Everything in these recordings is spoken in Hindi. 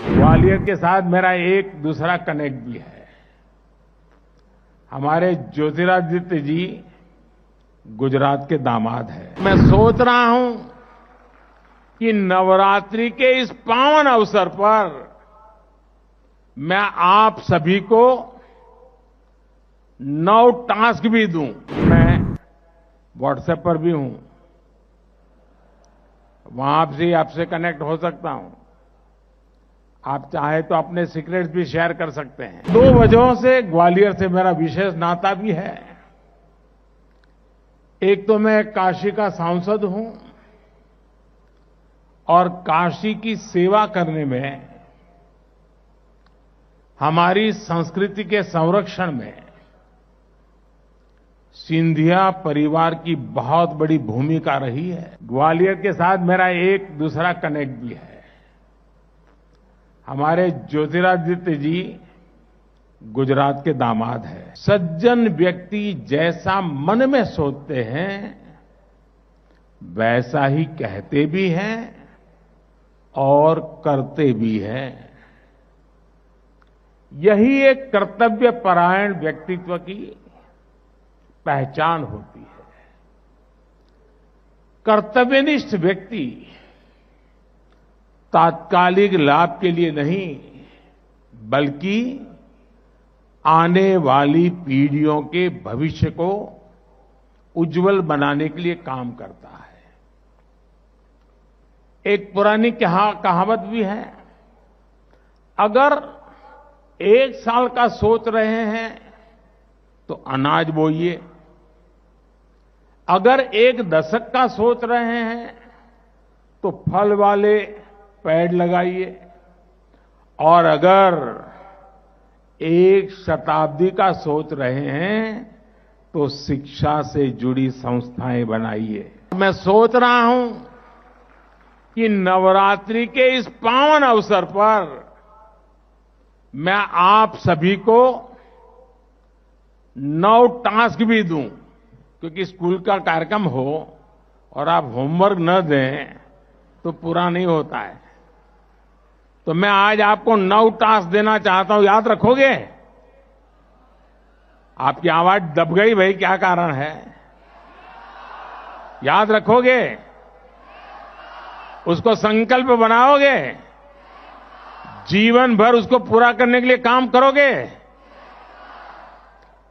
ग्वालियर के साथ मेरा एक दूसरा कनेक्ट भी है। हमारे ज्योतिरादित्य जी गुजरात के दामाद हैं। मैं सोच रहा हूं कि नवरात्रि के इस पावन अवसर पर मैं आप सभी को 9 टास्क भी दूं। मैं व्हाट्सएप पर भी हूं, वहां से आपसे कनेक्ट हो सकता हूं। आप चाहे तो अपने सीक्रेट्स भी शेयर कर सकते हैं। 2 वजहों से ग्वालियर से मेरा विशेष नाता भी है। एक तो मैं काशी का सांसद हूं और काशी की सेवा करने में, हमारी संस्कृति के संरक्षण में सिंधिया परिवार की बहुत बड़ी भूमिका रही है। ग्वालियर के साथ मेरा एक दूसरा कनेक्ट भी है। हमारे ज्योतिरादित्य जी गुजरात के दामाद हैं। सज्जन व्यक्ति जैसा मन में सोचते हैं वैसा ही कहते भी हैं और करते भी हैं। यही एक कर्तव्य परायण व्यक्तित्व की पहचान होती है। कर्तव्यनिष्ठ व्यक्ति तात्कालिक लाभ के लिए नहीं, बल्कि आने वाली पीढ़ियों के भविष्य को उज्जवल बनाने के लिए काम करता है। एक पुरानी कहावत भी है, अगर 1 साल का सोच रहे हैं तो अनाज बोइए, अगर 1 दशक का सोच रहे हैं तो फल वाले पेड़ लगाइए, और अगर 1 शताब्दी का सोच रहे हैं तो शिक्षा से जुड़ी संस्थाएं बनाइए। मैं सोच रहा हूं कि नवरात्रि के इस पावन अवसर पर मैं आप सभी को 9 टास्क भी दूं, क्योंकि स्कूल का कार्यक्रम हो और आप होमवर्क न दें तो पूरा नहीं होता है। तो मैं आज आपको 9 टास्क देना चाहता हूं, याद रखोगे? आपकी आवाज दब गई भाई, क्या कारण है? याद रखोगे? उसको संकल्प बनाओगे? जीवन भर उसको पूरा करने के लिए काम करोगे?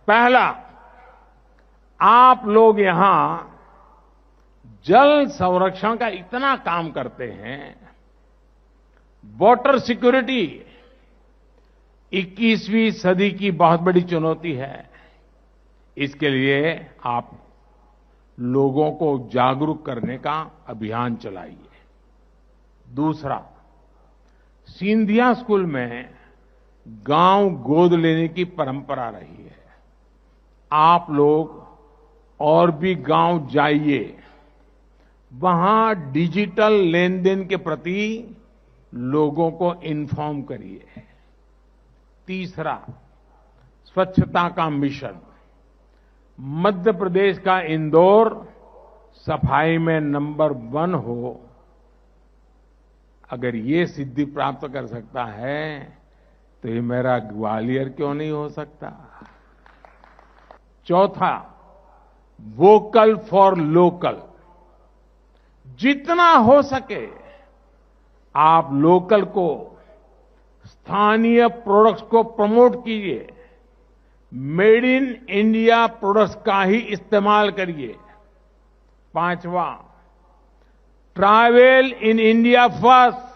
पहला, आप लोग यहां जल संरक्षण का इतना काम करते हैं। वाटर सिक्योरिटी 21वीं सदी की बहुत बड़ी चुनौती है। इसके लिए आप लोगों को जागरूक करने का अभियान चलाइए। दूसरा, सिंधिया स्कूल में गांव गोद लेने की परंपरा रही है। आप लोग और भी गांव जाइए, वहां डिजिटल लेन देन के प्रति लोगों को इन्फॉर्म करिए। तीसरा, स्वच्छता का मिशन। मध्य प्रदेश का इंदौर सफाई में नंबर 1 हो। अगर ये सिद्धि प्राप्त कर सकता है तो ये मेरा ग्वालियर क्यों नहीं हो सकता? चौथा, वोकल फॉर लोकल। जितना हो सके आप लोकल को, स्थानीय प्रोडक्ट्स को प्रमोट कीजिए। मेड इन इंडिया प्रोडक्ट्स का ही इस्तेमाल करिए। 5वां, ट्रैवल इन इंडिया फर्स्ट।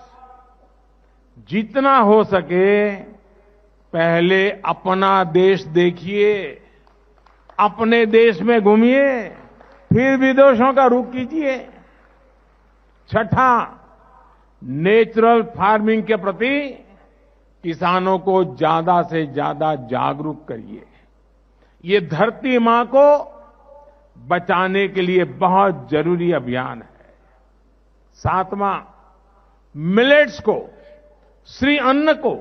जितना हो सके पहले अपना देश देखिए, अपने देश में घूमिए, फिर विदेशों का रुख कीजिए। छठा, नेचुरल फार्मिंग के प्रति किसानों को ज्यादा से ज्यादा जागरूक करिए। ये धरती मां को बचाने के लिए बहुत जरूरी अभियान है। 7वां, मिलेट्स को, श्री अन्न को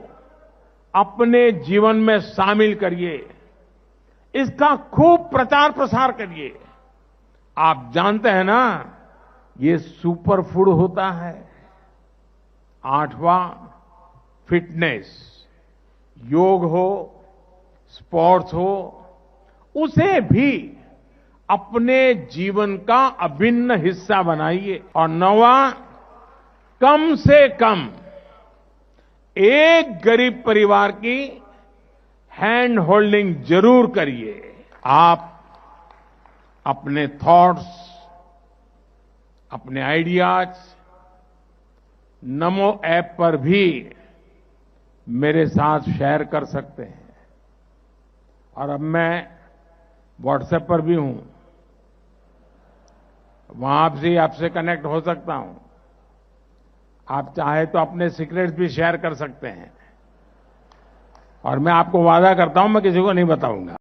अपने जीवन में शामिल करिए। इसका खूब प्रचार प्रसार करिए। आप जानते हैं ना, ये सुपर फूड होता है। 8वां, फिटनेस, योग हो, स्पोर्ट्स हो, उसे भी अपने जीवन का अभिन्न हिस्सा बनाइए। और नौवां, कम से कम एक गरीब परिवार की हैंड होल्डिंग जरूर करिए। आप अपने थॉट्स, अपने आइडियाज नमो ऐप पर भी मेरे साथ शेयर कर सकते हैं। और अब मैं व्हाट्सएप पर भी हूं, वहां से आपसे कनेक्ट हो सकता हूं। आप चाहे तो अपने सीक्रेट्स भी शेयर कर सकते हैं, और मैं आपको वादा करता हूं मैं किसी को नहीं बताऊंगा।